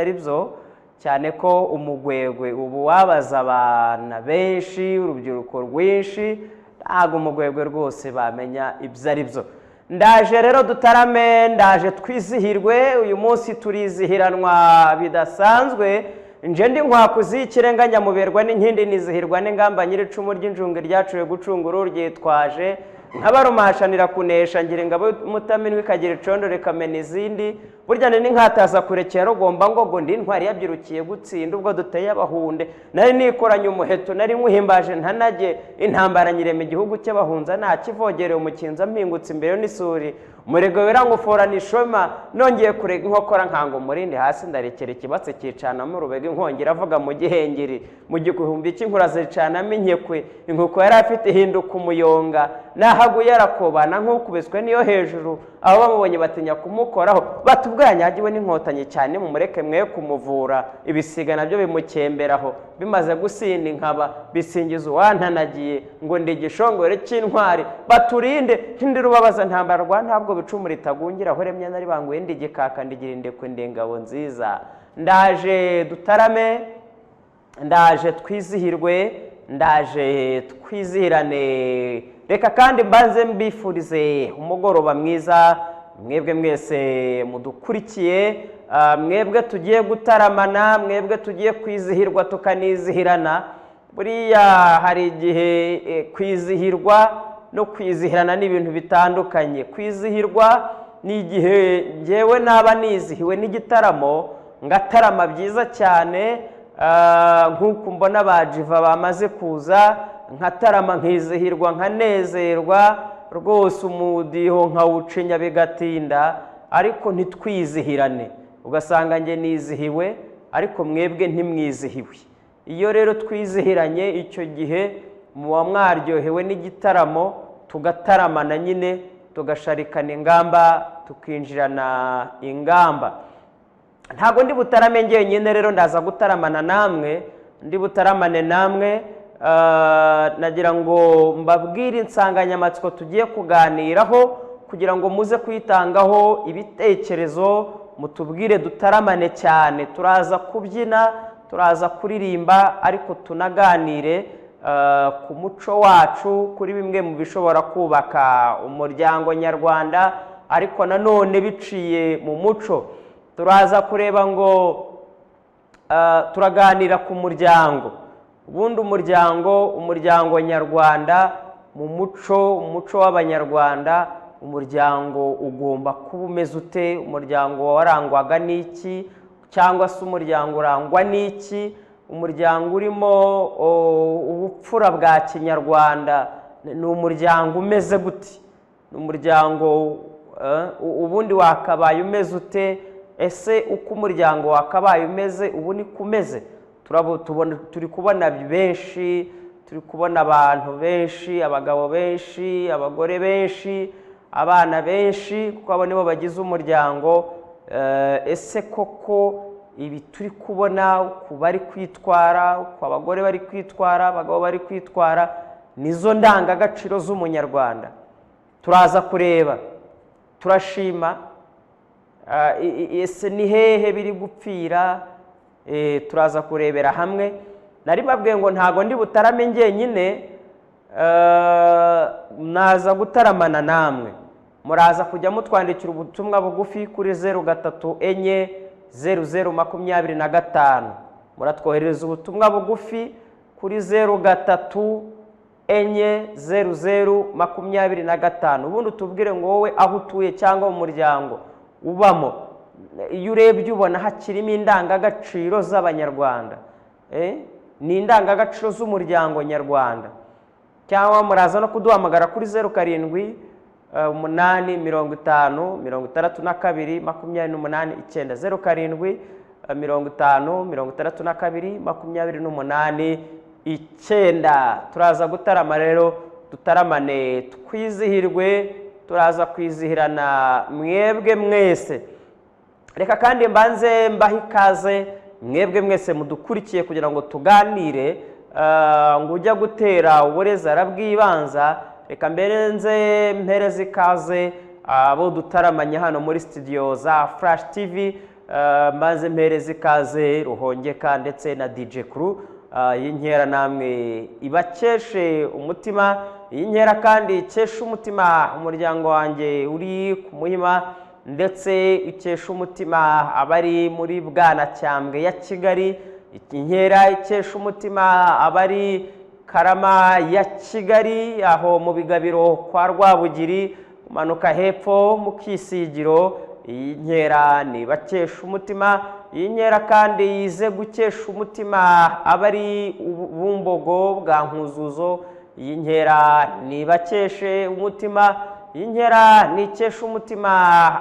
ari byo cyane ko umugwegwe ubu wabaza abana benshi urubyiruko rwinshi ntabwo umugwegwe rwose bamenya ibyo ari byo. Ndaje rero dutarame, ndaje twizihirwe. Uyu munsi turizihiranwa bidasanzwe. Nje ndi nkwakuzi ikirenga nyamuberwa n'inkindi nizihirwa n'ingamba nyiricumu ry'injunge ryacuye gucungura ryitwaje nk'abarumashanira kunesha ngira ingabo mutaminwe ikagira icondo rekamena izindi. Burya ni nkataza kurekera rugomba ngo ndi ntwari yabyirukiye gutsinda ubwo duteye abahunde. Nari nikoranye umuheto nari nkuhimbaje ntanage intambara nyireme igihugu cy'abahunza nta kivogereye umukinza mpingutse imbere n'isuri. Umurego werangufora nishoma nongeye kurega inkokora nkango murindi hasi ndarekera ikibatse kicana mu rubega inkongera avuga mu gihengeri mu gikuhumbi cy'inkura zicana minyekwe inkoko yari afite hinduka umuyonga nahaguye arakobana nk'ukubiswe niyo hejuru abo bamubonye batinya kumukoraho batubwanyagiwe n'inkotanyi cyane mu mureke mwe kumuvura ibisiga nabyo bimukemberaho bimaze gusinda inkaba bisingiza uwantanagiye ngo ndi igishongore cy'intwari baturinde ntindi rubabaza ntambara rwa ntabwo bicumura itagungira aho remye nari banguye ndi gikaka ndigira indekwe ndengabo nziza. Ndaje dutarame, ndaje twizihirwe, ndaje twizihirane. Reka kandi mbanze mbifurize umugoroba mwiza mwebwe mwese mudukurikiye, mwebwe tugiye gutaramana, mwebwe tugiye kwizihirwa tukanizihirana. Buriya hari igihe kwizihirwa no kwizihirana n'ibintu bitandukanye. Kwizihirwa ni igihe ngewe naba nizihiwe n'igitaramo ngatarama byiza cyane, nk'uko mbona bajiva bamaze kuza nkatarama nkizihirwa nkanezerwa rwose umudiho nkawucinya bigatinda, ariko ntitwizihirane ugasanga nge nizihiwe ariko mwebwe ntimwizihiwe. Iyo rero twizihiranye icyo gihe muba mwaryohewe n'igitaramo tugataramana nyine tugasharikana ingamba tukinjirana ingamba. Ntago ndi butarame njyenyine rero ndaza gutaramana namwe, ndi butaramane namwe. Nagira ngo mbabwire insanganyamatsiko tugiye kuganiraho kugira ngo muze kwitangaho ibitekerezo mutubwire dutaramane cyane. Turaza kubyina, turaza kuririmba, ariko tunaganire ku muco wacu, kuri bimwe mu bishobora kubaka umuryango nyarwanda ariko nanone biciye mu muco. Turaza kureba ngo turaganira ku muryango, ubundi umuryango nyarwanda mu umuco w'abanyarwanda. Umuryango ugomba kuba umeze ute? Umuryango warangwaga n'iki, cyangwa se umuryango urangwa n'iki? Umuryango urimo ubupfura bwa kinyarwanda ni umuryango umeze gute? Ni umuryango ubundi wakabaye umeze ute? Ese uko umuryango wakabaye umeze ubu ni kumeze? Turi kubona benshi, turi kubona abantu benshi, abagabo benshi, abagore benshi, abana benshi, kuko abo nibo bagize umuryango. Ese koko ibi turi kubona uko bari kwitwara, uko abagore bari kwitwara, abagabo bari kwitwara, nizo ndangagaciro z'umunyarwanda? Turaza kureba, turashima. Ese ni hehe biri gupfira? Turaza kurebera hamwe. Nari mbabwiye ngo ntago ndi butarame njyenyine, naza gutaramana namwe. Muraza kujya mutwandikira ubutumwa bugufi kuri 03400025. Muratwoherereza ubutumwa bugufi kuri 03400025. Ubundi tubwire ngo wowe aho utuye cyangwa umuryango ubamo, iyo urebye ubona hakirimo indangagaciro z'abanyarwanda, ni indangagaciro z'umuryango nyarwanda. Cyangwa muraza no kuduhamagara kuri 0785562228, 0755562228. Turaza gutarama rero, dutaramane twizihirwe, turaza kwizihirana mwebwe mwese. Reka kandi mbanze mbaha ikaze mwebwe mwese mudukurikiye kugira ngo tuganire. Ngo ujya gutera uburezi arabwibanza. Reka mpereze ikaze abo dutaramanye hano muri studio za Flash TV. maze mpereza ikaze Ruhongeka ndetse na DJ Crew y'inkera namwe ibakeshe umutima, y'inkera kandi ikesha umutima umuryango wanjye uri ku Muhima ndetse ikesha umutima abari muri Bwanacyambwe ya Kigali, inkera ikesha umutima abari Karama ya Kigali aho mu Bigabiro kwa Rwabugiri umanuka hepfo mu Kisigiro. Iyi nkera ni bakesha umutima, iyi nkera kandi yize gukesha umutima abari Bumbogo bwa Nkuzuzo, iyi nkera ni bakeshe umutima, iyi nkera ni ikesha umutima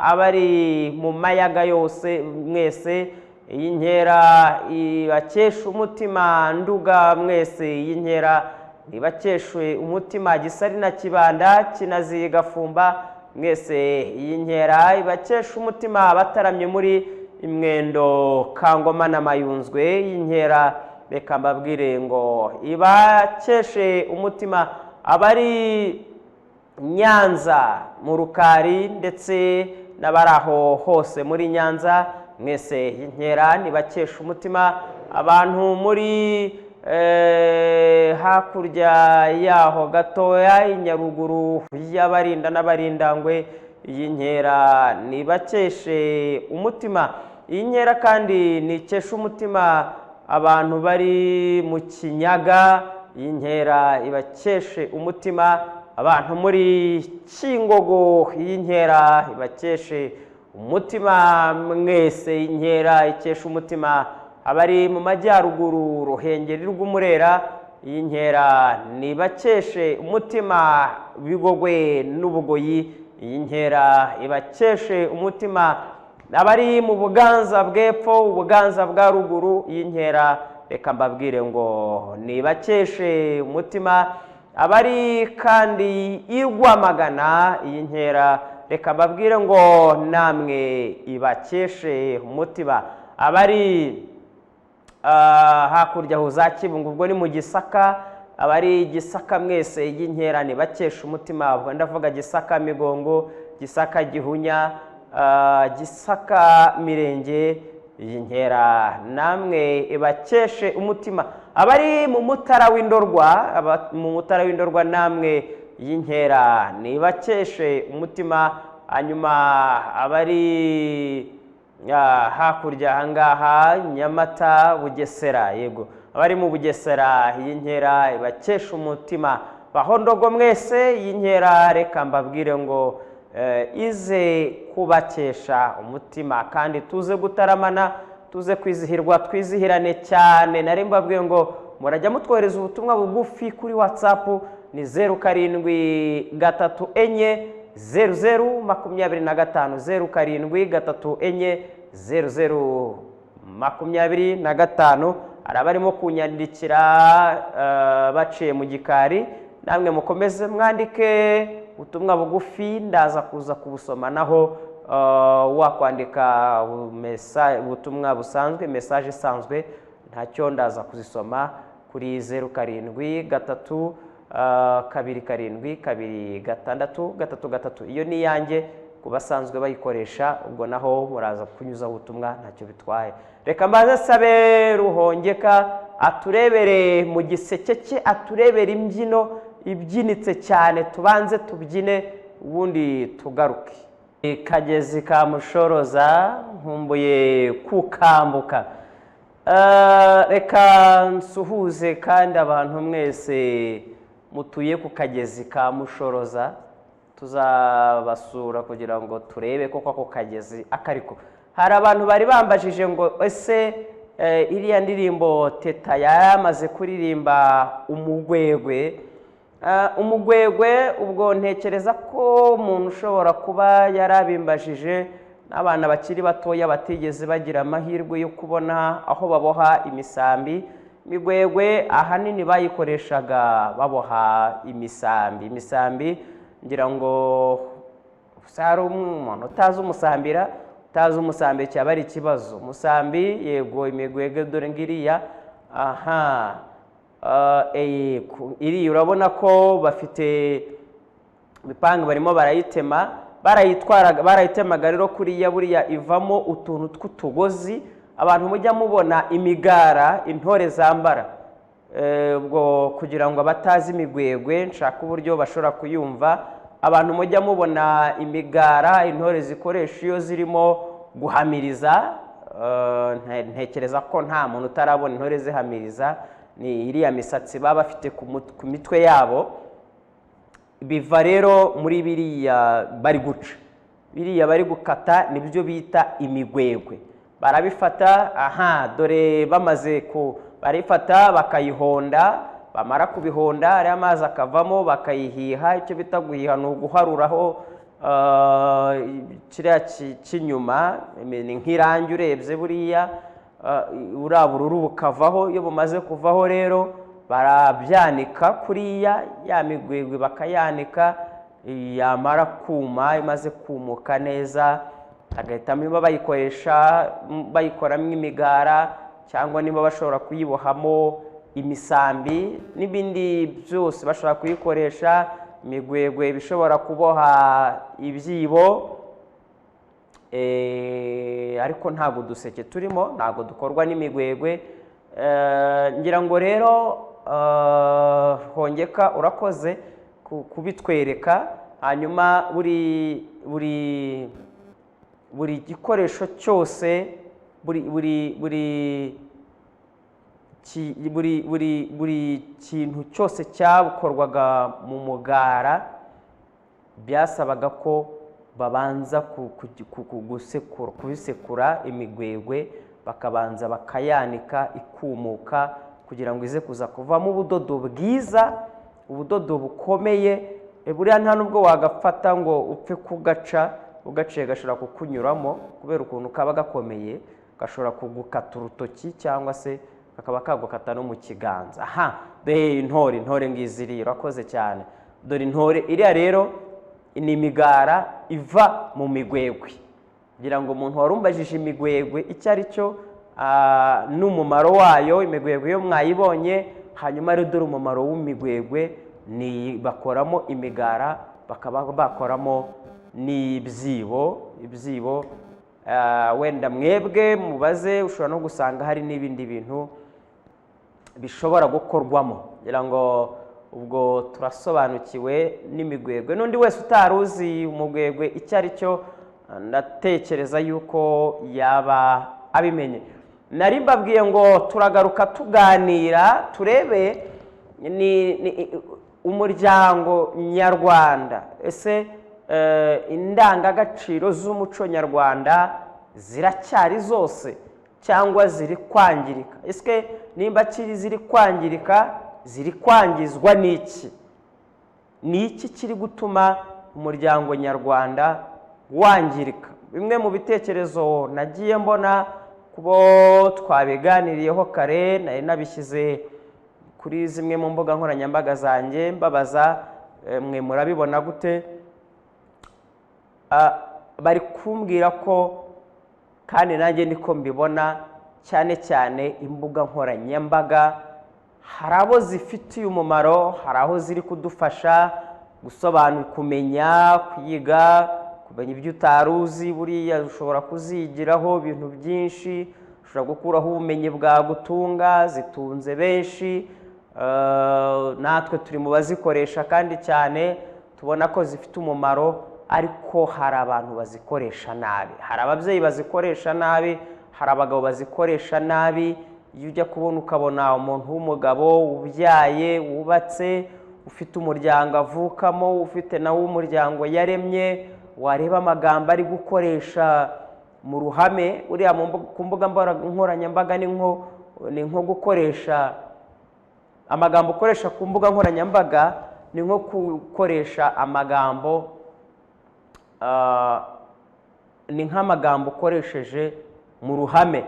abari mu mayaga yose mwese, iyi nkera ibakesha umutima Nduga mwese, iyi nkera ibakeshe umutima Gisari na Kibanda Kinazi Gafumba mwese, iyi nkera ibakesha umutima abataramye muri Imwendo Kangoma na Mayunzwe, iyi nkera reka mbabwire ngo ibakeshe umutima abari Nyanza mu Rukari ndetse n'abaraho hose muri Nyanza mwese, iyi nkera nibakesha umutima abantu muri hakurya yaho gatoya inyaruguru y'Abarinda n'Abarindangwe, iyi nkera nibakeshe umutima, iyi nkera kandi nikesha umutima abantu bari mu Kinyaga, iyi nkera ibakeshe umutima abantu muri Kingogo, iyi nkera ibakeshe umutima mwese, iyi nkera ikesha umutima abari mu Majyaruguru Ruhengeri rw'Umurera, iyi nkera nibakeshe umutima Bigogwe n'Ubugoyi, iyi nkera ibakeshe umutima abari mu Buganza bw'Epfo Ubuganza bwa Ruguru, iyi nkera reka mbabwire ngo nibakeshe umutima abari kandi i Rwamagana, iyi nkera reka mbabwire ngo namwe ibakeshe umutima abari hakurya ho za Kibungo ubwo ni mu Gisaka, abari Gisaka mwese, iyi nkera nibakesha umutima, ubwo ndavuga Gisaka Migongo, Gisaka Gihunya, Gisaka Mirenge, iyi nkera namwe ibakeshe umutima abari mu Mutara w'Indorwa, mu Mutara w'Indorwa namwe iyi nkera nibakeshe umutima, hanyuma abari hakurya ahangaha Nyamata Bugesera, yego abari mu Bugesera iyi nkera ibakesha umutima, Bahondogo mwese, iyi nkera reka mbabwire ngo ize kubakesha umutima kandi tuze gutaramana, tuze kwizihirwa twizihirane cyane. Nari mbabwiye ngo murajya mutwohereza ubutumwa bugufi kuri WhatsApp ni 07340025 07340025. arabarimo kunyandikira baciye mu gikari, namwe mukomeze mwandike ubutumwa bugufi ndaza kuza kubusoma, naho wakwandika ubutumwa busanzwe message isanzwe ntacyo ndaza kuzisoma kuri 0732727263. iyo ni yanjye kubasanzwe bayikoresha, ubwo naho muraza kunyuza ubutumwa ntacyo bitwaye. Reka mbaze sabe Ruhongeka aturebere mu giseke cye, aturebere imbyino ibyinitse cyane, tubanze tubyine ubundi tugaruke. Kagezi ka Mushoroza nkumbuye kukambuka. Reka nsuhuze kandi abantu mwese mutuye ku Kagezi ka Mushoroza, tuzabasura kugira ngo turebe koko ako kagezi akariko. Hari abantu bari bambajije ngo ese iriya ndirimbo Teta yamaze kuririmba Umugwegwe. Umugwegwe ubwo ntekereza ko umuntu ushobora kuba yarabimbajije n'abana bakiri batoya batigeze bagira amahirwe yo kubona aho baboha imisambi. Imigwegwe ahanini bayikoreshaga baboha imisambi ngira ngo usara umuntu utazi umusambira, utazi umusambi cyaba ari ikibazo. Umusambi yego, imigwegwe dore ngiriya, iri urabona ko bafite ibipanga barimo barayitema, barayitemaga rero kuriya buriya ivamo utuntu tw'utugozi abantu mujya mubona imigara intore zambara, ubwo kugira ngo abatazi imigwegwe nshaka uburyo bashobora kuyumva, abantu mujya mubona imigara intore zikoresha iyo zirimo guhamiriza, ntekereza ko nta muntu utarabona intore zihamiriza, ni iriya misatsi baba bafite ku mitwe yabo, biva rero muri biriya bari guca, biriya bari gukata nibyo bita imigwegwe. Barabifata, dore bamaze barifata bakayihonda, bamara kubihonda ari amazi akavamo bakayihiha, icyo bita guhiha ni uguharuraho kiriya cy'inyuma, ni nk'irangi urebye buriya, uriya bururu bukavaho, iyo bumaze kuvaho rero barabyanika kuriya, ya migwegwe bakayanika, yamara kuma, imaze kumuka neza bagahitamo niba bayikoramo imigara cyangwa niba bashobora kuyibohamo imisambi n'ibindi byose bashobora kuyikoresha. Imigwegwe bishobora kuboha ibyibo, ariko ntabwo uduseke turimo, ntabwo dukorwa n'imigwegwe. Ngira ngo rero Hongeka urakoze kubitwereka. Hanyuma buri gikoresho cyose, buri kintu cyose cyakorwaga mu mugara byasabaga ko babanza kubisekura imigwegwe, bakabanza bakayanika ikumuka kugira ngo ize kuza kuvamo ubudodo bwiza, ubudodo bukomeye. Buriya nta nubwo wagafata ngo upfe kugaca, ugaciye gashobora kukunyuramo kubera ukuntu kaba gakomeye, gashobora kugukata urutoki cyangwa se kakaba kagukata no mu kiganza. Intore ngiziri urakoze cyane. Dore intore iriya rero ni imigara iva mu migwegwe, kugira ngo umuntu warumbajije imigwegwe icyo ari cyo n'umumaro wayo. Imigwegwe yo mwayibonye, hanyuma rero dore umumaro w'imigwegwe ni bakoramo imigara, bakaba bakoramo n'ibyibo. Wenda mwebwe mubaze, ushobora no gusanga hari n'ibindi bintu bishobora gukorwamo, kugira ngo ubwo turasobanukiwe n'imigwegwe. N'undi wese utaruzi umugwegwe icyo ari cyo, ndatekereza yuko yaba abimenye. Nari mbabwiye ngo turagaruka tuganira, turebe ni umuryango nyarwanda, ese indangagaciro z'umuco nyarwanda ziracyari zose cyangwa ziri kwangirika? Ese nimba kiri ziri kwangirika, ziri kwangizwa n'iki? Ni iki kiri gutuma umuryango nyarwanda wangirika? Bimwe mu bitekerezo nagiye mbona kubo twabiganiriyeho kare, nari nabishyize kuri zimwe mu mbuga nkoranyambaga zanjye mbabaza, mwe murabibona gute? Bari kumbwira ko, kandi nanjye niko mbibona, cyane cyane imbuga nkoranyambaga hari abo zifitiye umumaro, hari aho ziri kudufasha gusobanura, kumenya, kwiga, kumenya ibyo utaruzi. Buriya ushobora kuzigiraho ibintu byinshi, ushobora gukuraho ubumenyi bwagutunga, zitunze benshi. Natwe turi mu bazikoresha kandi cyane tubona ko zifite umumaro, ariko hari abantu bazikoresha nabi. Hari ababyeyi bazikoresha nabi, hari abagabo bazikoresha nabi. Iyo ujya kubona ukabona umuntu w'umugabo ubyaye, wubatse, ufite umuryango avukamo, ufite nawe umuryango yaremye, wareba amagambo ari gukoresha mu ruhame. Uriya ku mbuga nkoranyambaga ni nko gukoresha amagambo ukoresha ku mbuga nkoranyambaga, ni nko gukoresha amagambo, ni nk'amagambo ukoresheje mu ruhame.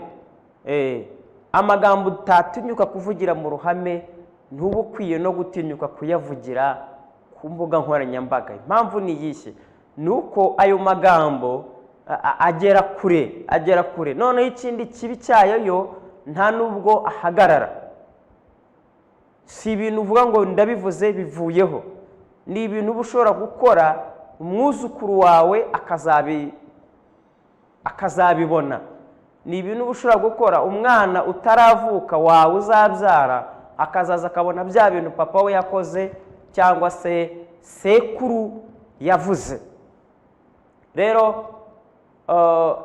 Amagambo utatinyuka kuvugira mu ruhame, ntuba ukwiye no gutinyuka kuyavugira ku mbuga nkoranyambaga. Impamvu ni iyihe? Ni uko ayo magambo agera kure. Noneho ikindi kibi cyayo yo nta nubwo ahagarara. Si ibintu uvuga ngo ndabivuze bivuyeho, ni ibintu uba ushobora gukora umwuzukuru wawe akazabibona. Ni ibintu ushobora gukora, umwana utaravuka wawe uzabyara akazaza akabona bya bintu papa we yakoze cyangwa se sekuru yavuze. Rero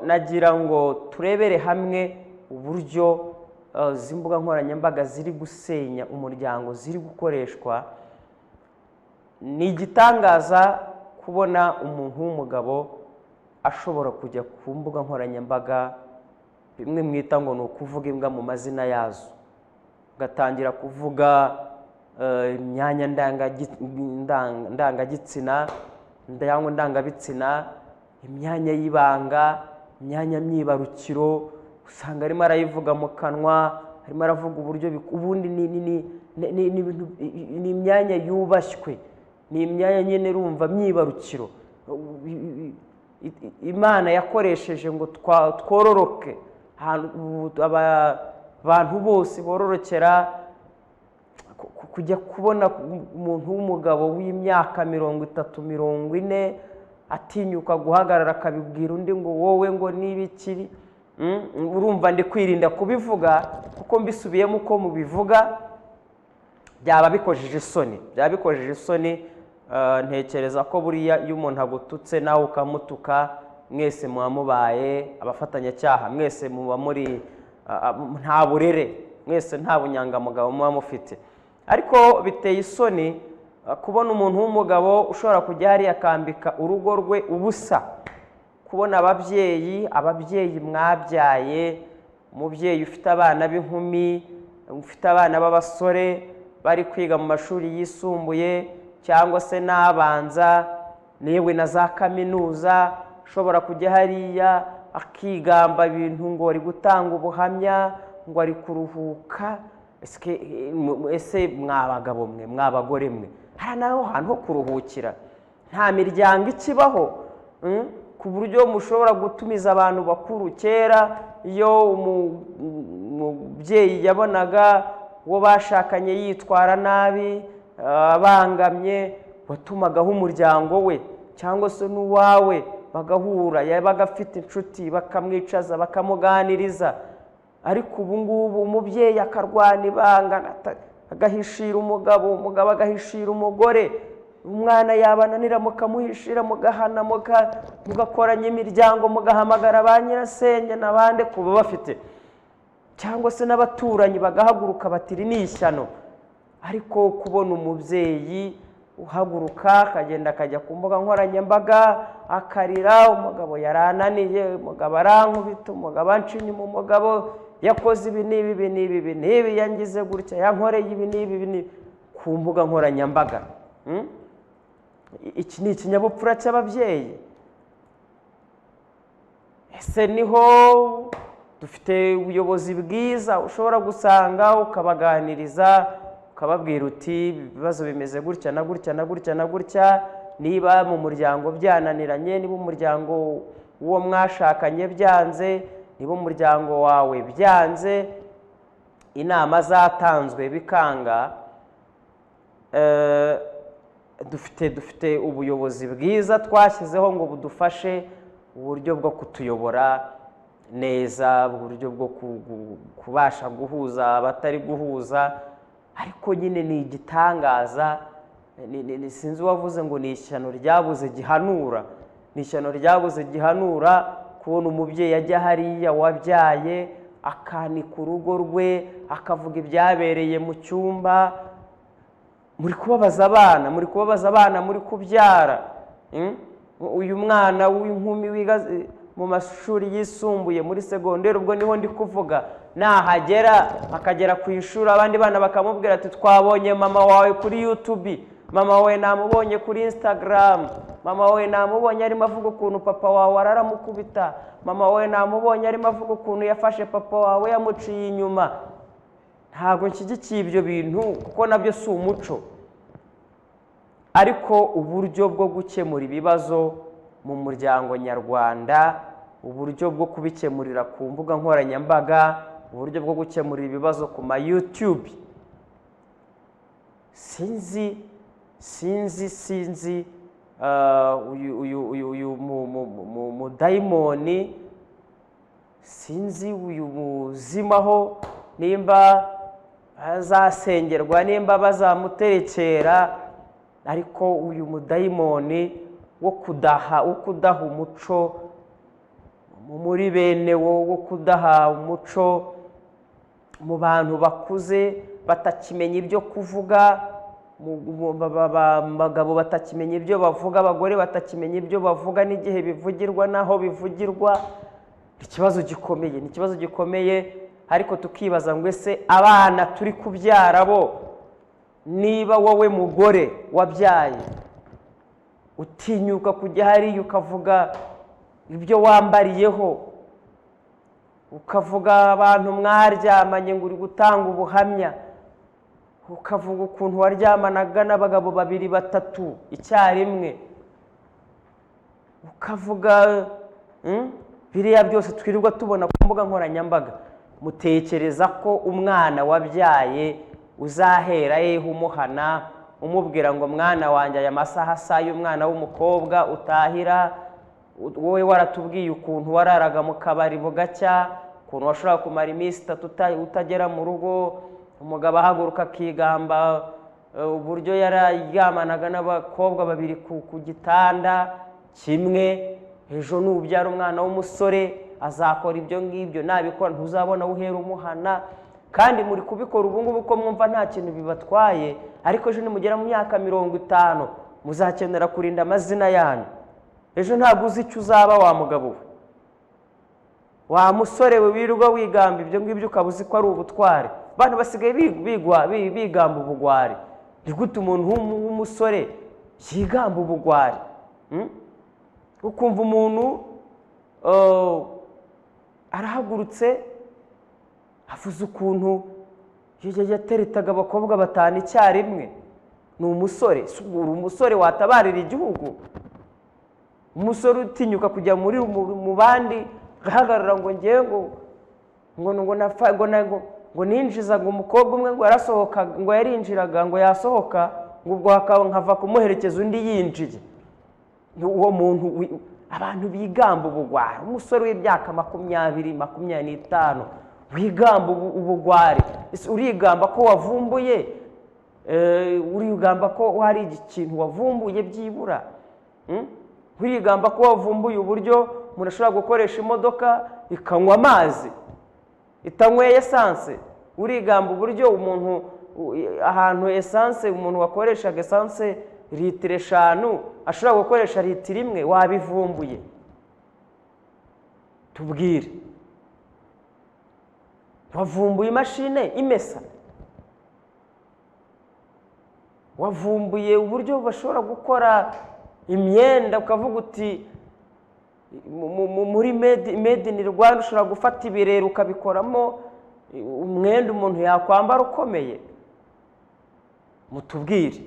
nagira ngo turebere hamwe uburyo izi mbuga nkoranyambaga ziri gusenya umuryango, ziri gukoreshwa. Ni igitangaza kubona umuntu w'umugabo ashobora kujya ku mbuga nkoranyambaga, bimwe mwita ngo ni ukuvuga imbwa mu mazina yazo, ugatangira kuvuga imyanya ndangagitsina, ndangabitsina, imyanya y'ibanga, imyanya myibarukiro, usanga arimo arayivuga mu kanwa, arimo aravuga uburyo ubundi ni imyanya yubashywe, ni imyanya nyine urumva myibarukiro Imana yakoresheje ngo twororoke, abantu bose bororokera kujya kubona umuntu w'umugabo w'imyaka 30, 40 atinyuka guhagarara akabibwira undi ngo wowe ngo nibikiri. Urumva ndi kwirinda kubivuga kuko mbisubiyemo uko mubivuga byaba bikojeje isoni. Ntekereza ko buriya iyo umuntu agututse nawe ukamutuka, mwese muba mubaye abafatanyacyaha, mwese muba muri nta burere, mwese nta bunyangamugayo muba mufite. Ariko biteye isoni kubona umuntu w'umugabo ushobora kujya hariya akambika urugo rwe ubusa, kubona ababyeyi mwabyaye, umubyeyi ufite abana b'inkumi, ufite abana b'abasore bari kwiga mu mashuri yisumbuye cyangwa se n'abanza, newe na za kaminuza, ushobora kujya hariya akigamba ibintu ngo ari gutanga ubuhamya, ngo ari kuruhuka. Ese mwabagabo mwe, mwabagore mwe, hari naho hantu ho kuruhukira? Nta miryango ikibaho ku buryo mushobora gutumiza abantu bakuru. Kera iyo umubyeyi yabonaga uwo bashakanye yitwara nabi, abangamye, watumagaho umuryango we cyangwa se n'uwawe bagahura, yabaga afite inshuti bakamwicaza bakamuganiriza. Ariko ubu ngubu umubyeyi akarwana ibanga, agahishira umugabo agahishira umugore, umwana yabananira mukamuhishira, mugahana, mugakoranya imiryango, mugahamagara ba nyirasenge n'abandi kuba bafite, cyangwa se n'abaturanyi bagahaguruka batiri ni ishyano. Ariko kubona umubyeyi uhaguruka akagenda akajya ku mbuga nkoranyambaga akarira, umugabo yarananiye, umugabo arankubita, umugabo ancinye, umugabo yakoze ibi n'ibi, yangize gutya, yankoreye ibi n'ibi ku mbuga nkoranyambaga. Iki ni ikinyabupfura cy'ababyeyi? Ese niho dufite ubuyobozi bwiza ushobora gusanga ukabaganiriza, ukababwira uti ibibazo bimeze gutya na gutya na gutya na gutya, niba mu muryango byananiranye, niba umuryango uwo mwashakanye byanze, niba umuryango wawe byanze, inama zatanzwe bikanga, dufite ubuyobozi bwiza twashyizeho ngo budufashe uburyo bwo kutuyobora neza, uburyo bwo kubasha guhuza abatari guhuza. Ariko nyine ni igitangaza, sinzi uwavuze ngo ni ishyano ryabuze gihanura. Ni ishyano ryabuze gihanura kubona umubyeyi ajya hariya wabyaye akanika urugo rwe, akavuga ibyabereye mu cyumba. Muri kubabaza abana, muri kubyara. Uyu mwana w'inkumi wiga mu mashuri yisumbuye muri segonderi, ubwo niho ndi kuvuga, nahagera akagera ku ishuri abandi bana bakamubwira ati twabonye mama wawe kuri YouTube, mama wawe namubonye kuri Instagram, mama wawe namubonye arimo avuga ukuntu papa wawe araramukubita, mama wawe namubonye arimo avuga ukuntu yafashe papa wawe yamuciye inyuma. Ntabwo nshyigikiye ibyo bintu kuko nabyo si umuco. Ariko uburyo bwo gukemura ibibazo mu muryango nyarwanda, uburyo bwo kubikemurira ku mbuga nkoranyambaga, uburyo bwo gukemurira ibibazo ku ma YouTube, sinzi uyu mudayimoni sinzi uyu muzimaho nimba azasengerwa nimba bazamuterekera, ariko uyu mudayimoni wo kudaha umuco muri bene wo kudaha umuco mu bantu bakuze batakimenya ibyo kuvuga, abagabo batakimenya ibyo bavuga, abagore batakimenya ibyo bavuga n'igihe bivugirwa n'aho bivugirwa. Ikibazo gikomeye, ni ikibazo gikomeye. Ariko tukibaza ngo ese abana turi kubyara bo, niba wowe mugore wabyaye utinyuka kujya hariya ukavuga ibyo wambariyeho, ukavuga abantu mwaryamanye ngo uri gutanga ubuhamya, ukavuga ukuntu waryamanaga n'abagabo 2 3 icyarimwe, ukavuga biriya byose twirirwa tubona ku mbuga nkoranyambaga, mutekereza ko umwana wabyaye uzahera yeho umuhana umubwira ngo mwana wanjye aya masaha asa y'umwana w'umukobwa utahira, wowe waratubwiye ukuntu wararaga mu kabari bugacya, ukuntu washobora kumara iminsi 3 utagera mu rugo, umugabo ahaguruka akigamba uburyo yararyamanaga n'abakobwa 2 ku gitanda kimwe, ejo nubyara umwana w'umusore azakora ibyo ngibyo, nabikora ntuzabona uhera umuhana. Kandi muri kubikora ubu ngubu ko mwumva nta kintu bibatwaye, ariko ejo nimugera mu myaka 50 muzakenera kurinda amazina yanyu. Ejo ntabwo uzi icyo uzaba wa mugabo we, wa musore we wirirwa wigamba ibyo ngibyo ukabuzi ko ari ubutware. Abantu basigaye bigamba ubugwari. Ni gute umuntu w'umusore yigamba ubugwari? Ukumva umuntu arahagurutse avuze ukuntu yateretaga abakobwa 5 icyarimwe. Ni umusore, umusore watabarira igihugu, umusore utinyuka kujya mu bandi gahagarara ngo ngiye ngo ninjizaga umukobwa umwe ngo yarasohoka, ngo yarinjiraga ngo yasohoka, ngo ubwo nkava kumuherekeza undi yinjiye. Uwo muntu, abantu bigamba ubugwari, umusore w'imyaka 20 25 wigamba ubugwari. Urigamba ko wavumbuye, urigamba ko hari ikintu wavumbuye byibura, urigamba ko wavumbuye uburyo umuntu ashobora gukoresha imodoka ikanywa amazi itanyweye esanse. Urigamba uburyo umuntu ahantu esanse, umuntu wakoreshaga esanse litiro 5 ashobora gukoresha litiro 1. Wabivumbuye, tubwire. Wavumbuye imashine imesa, wavumbuye uburyo bashobora gukora imyenda, ukavuga uti muri made in Rwanda ushobora gufata ibirere ukabikoramo umwenda umuntu yakwambara ukomeye. Mutubwire,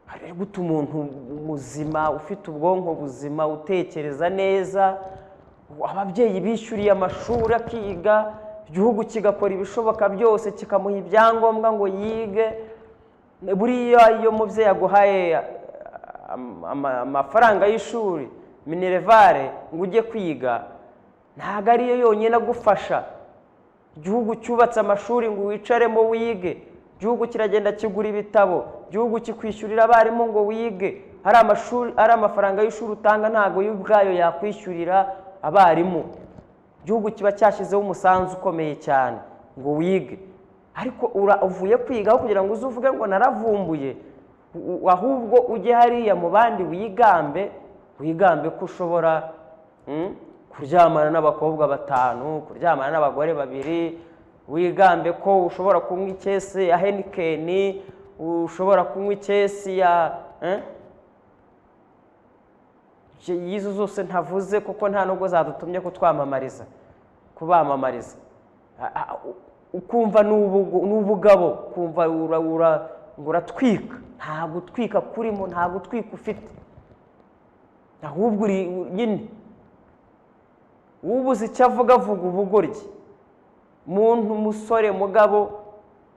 hari gute umuntu muzima ufite ubwonko buzima utekereza neza, ababyeyi bishyuriye amashuri akiga, igihugu kigakora ibishoboka byose kikamuha ibyangombwa ngo yige. Buriya iyo mubyeyi aguhaye amafaranga y'ishuri minerevare ngo ujye kwiga, ntabwo ariyo yonyine agufasha. Igihugu cyubatse amashuri ngo wicaremo wige, igihugu kiragenda kigura ibitabo, igihugu kikwishyurira abarimu ngo wige. Ari amafaranga y'ishuri utanga ntabwo yo ubwayo yakwishyurira abarimu. Igihugu kiba cyashyizeho umusanzu ukomeye cyane ngo wige, ariko uvuye kwiga aho kugira ngo uzuvuge ngo naravumbuye, ahubwo ujye hariya mu bandi wigambe ko ushobora kuryamana n'abakobwa 5, kuryamana n'abagore 2, wigambe ko ushobora kunywa ikesi ya Heineken, ushobora kunywa ikesi ya yizo zose ntavuze kuko nta nubwo zadutumye kutwamamariza kubamamariza. Ukumva n'ubugabo, kumva uratwika. Nta gutwika kurimo, nta gutwika ufite, ahubwo uri nyine ubuze icyo avuga ubugoryi. Muntu musore mugabo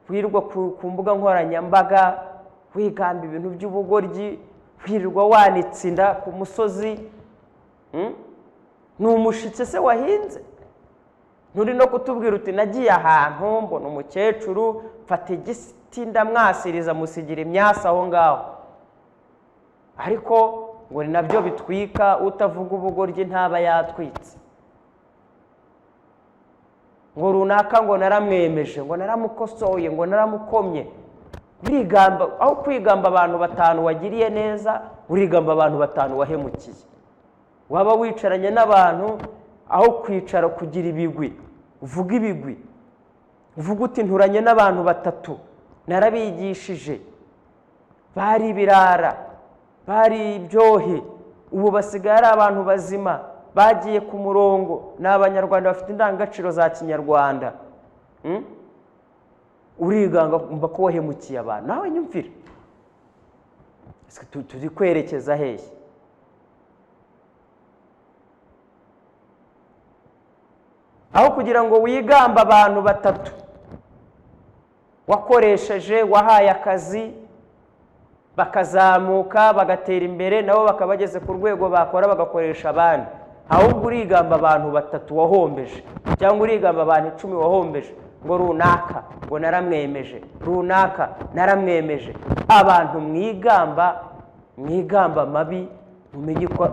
wirwa ku mbuga nkoranyambaga wigamba ibintu by'ubugoryi, wirirwa wanitsinda ku musozi, ni umushitsi se wahinze? Nturi no kutubwira uti nagiye ahantu mbona umukecuru mfata igiti ndamwasiriza musigira imyasa aho ngaho, ariko ngo ni nabyo bitwika, utavuga ubugoryi ntaba yatwitse. Ngo runaka ngo naramwemeje, ngo naramukosoye, ngo naramukomye. Urigamba, aho kwigamba abantu 5 wagiriye neza, urigamba abantu 5 wahemukiye. Waba wicaranye n'abantu aho kwicara kugira ibigwi, uvuga ibigwi, uvuga uti nturanye n'abantu 3 narabigishije, bari ibirara, bari ibyohe, ubu basigaye ari abantu bazima, bagiye ku murongo, n'abanyarwanda bafite indangagaciro za kinyarwanda. Uriganga umva ko wahemukiye abantu. Nawe nyumvira, turi kwerekeza hehe? Aho kugira ngo wigamba abantu 3 wakoresheje, wahaye akazi, bakazamuka bagatera imbere, nabo bakabageze ku rwego bakora bagakoresha abandi, ahubwo urigamba abantu 3 wahombeje, cyangwa urigamba abantu 10 wahombeje, ngo runaka ngo naramwemeje, runaka naramwemeje. Abantu mwigamba mabi, mumenye ko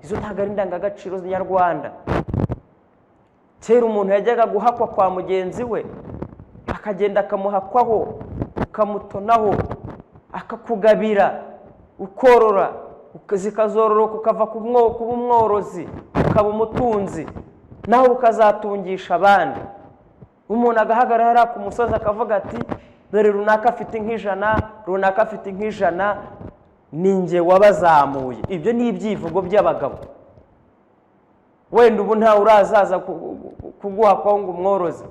izo ntago ari indangagaciro z'Inyarwanda. Kera umuntu yajyaga guhakwa kwa mugenzi we, akagenda akamuhakwaho, ukamutonaho, akakugabira, ukorora, zikazororoka, ukava kuba umworozi, ukaba umutunzi, nawe ukazatungisha abandi. Umuntu agahagarara ku musozi akavuga ati dore runaka afite nk'ijana, runaka afite nk'ijana, ninjye wabazamuye. Ibyo ni ibyivugo by'abagabo. Wenda ubu nta urazaza kuguhakwaho ngo umworozi,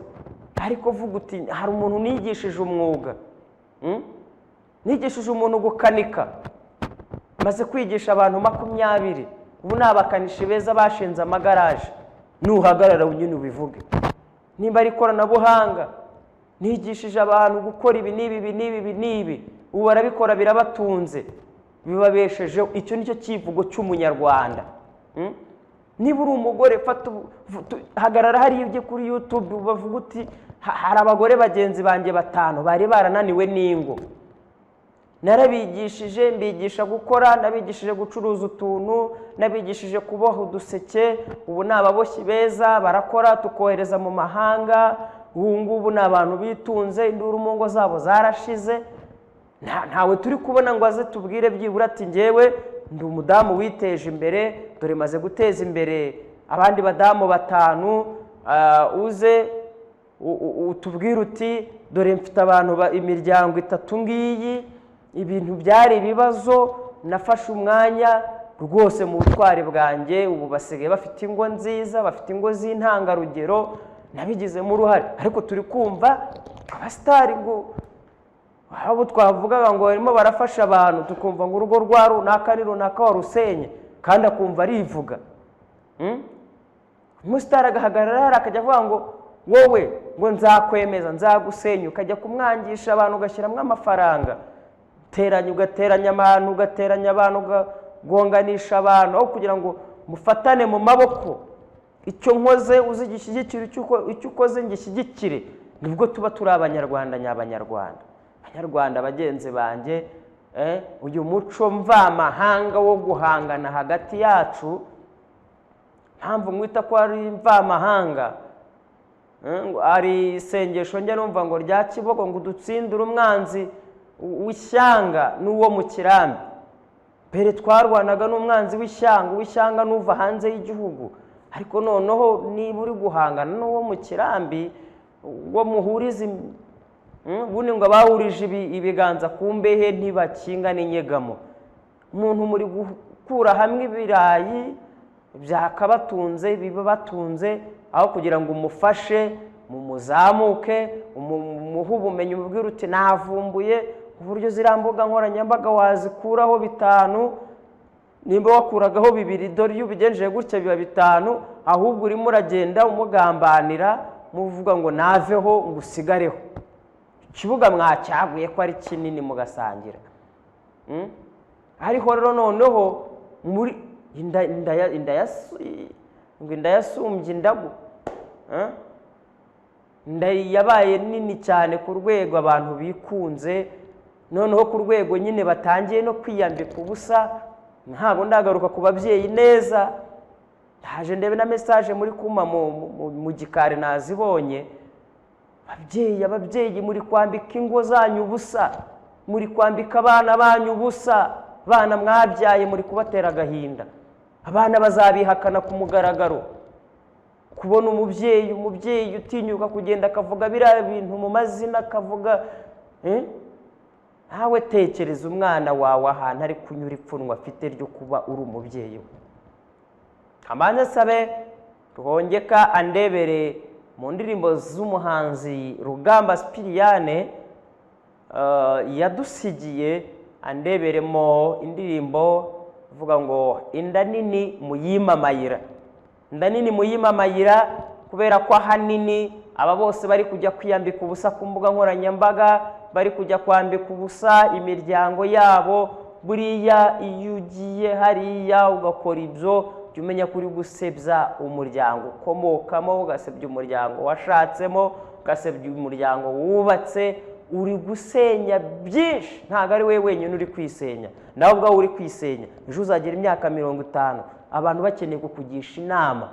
ariko vuga uti hari umuntu nigishije umwuga, nigishije umuntu gukanika, maze kwigisha abantu 20, ubu ni abakanishi beza bashinze amagaraje. Nuhagarara unyine ubivuge. Nimba ari ikoranabuhanga, nigishije abantu gukora ibi n'ibi, ubu barabikora birabatunze, bibabeshejeho. Icyo nicyo kivugo cy'umunyarwanda. Niba uri umugore, hagarara hariya ujye kuri YouTube bavuga uti hari abagore bagenzi banjye 5 bari barananiwe n'ingo, narabigishije, mbigisha gukora, nabigishije gucuruza utuntu, nabigishije kuboha uduseke, ubu ni ababoshyi beza, barakora, tukohereza mu mahanga. Ubu ngubu ni abantu bitunze, induru mu ngo zabo zarashize. Ntawe turi kubona ngo aze tubwire byibura ati njyewe ndi umudamu witeje imbere, dore maze guteza imbere abandi badamu 5, uze utubwire uti dore mfite abantu imiryango 3 ngiyi, ibintu byari ibibazo, nafashe umwanya rwose mu butwari bwanjye, ubu basigaye bafite ingo nziza, bafite ingo z'intangarugero, nabigizemo uruhare. Ariko turi kumva abasitari ngo abo twavugaga ngo barimo barafasha abantu, tukumva ngo urugo rwa runaka ni runaka warusenye, kandi akumva arivuga. Umusitari agahagarara akajya avuga ngo wowe ngo nzakwemeza, nzagusenya, ukajya kumwangisha abantu, ugashyiramo amafaranga, ugateranya abantu, ugagonganisha abantu, aho kugira ngo mufatane mu maboko. Icyo nkoze uzigishyigikire, icyo ukoze ngishyigikire. Nibwo tuba turi abanyarwanda nyabanyarwanda. Abanyarwanda bagenzi banjye, uyu muco mvamahanga wo guhangana hagati yacu, mpamvu mwita ko ari mvamahanga, ari isengesho njye numva ngo rya Kibogo ngo dutsindure umwanzi w'ishyanga n'uwo mu kirambi. Mbere twarwanaga n'umwanzi w'ishyanga n'uva hanze y'igihugu, ariko noneho niba uri guhangana n'uwo mu kirambi, uwo muhuriza ubundi ngo abahurije ibiganza ku mbehe ntibakinga n'inyegamo. Umuntu muri gukura hamwe ibirayi byakabatunze, biba batunze, aho kugira ngo umufashe, mumuzamuke, umuhe ubumenyi, umubwire uti navumbuye uburyo ziriya mbuga nkoranyambaga wazikuraho 5, nimba wakuragaho 2, dore iyo ubigenjeje gutya biba 5, ahubwo urimo uragenda umugambanira, muvuga ngo naveho ngo usigareho. Ikibuga mwacyaguye ko ari kinini mugasangira. ariho rero noneho muri inda yasumbye indagu, inda yabaye nini cyane ku rwego abantu bikunze, noneho ku rwego nyine batangiye no kwiyambika ubusa. Ntabwo ndagaruka ku babyeyi neza, haje ndebe na message muri kuma mu gikari nazibonye. Ababyeyi muri kwambika ingo zanyu ubusa, muri kwambika abana banyu ubusa, abana mwabyaye muri kubatera agahinda. Abana bazabihakana ku mugaragaro. Kubona umubyeyi utinyuka kugenda akavuga biriya bintu mu mazina, akavuga ntawe tekereza umwana wawe ahantu ari kunyura ipfunwe afite ryo kuba uri umubyeyi we. Kamanzi sabe Ruhongeka andebere mu ndirimbo z'umuhanzi Rugamba Spiriane yadusigiye, andeberemo indirimbo ivuga ngo inda nini muyimamayira. Inda nini muyimamayira kubera ko ahanini aba bose bari kujya kwiyambika ubusa ku mbuga nkoranyambaga, bari kujya kwambika ubusa imiryango yabo. Buriya iyo ugiye hariya ugakora ibyo, jya umenya kuri gusebya umuryango ukomokamo, ugasebya umuryango washatsemo, ugasebya umuryango wubatse, uri gusenya byinshi. Ntabwo ari we wenyine uri kwisenya, nawe ubwawe uri kwisenya. Ejo uzagira imyaka 50 abantu bakeneye kukugisha inama.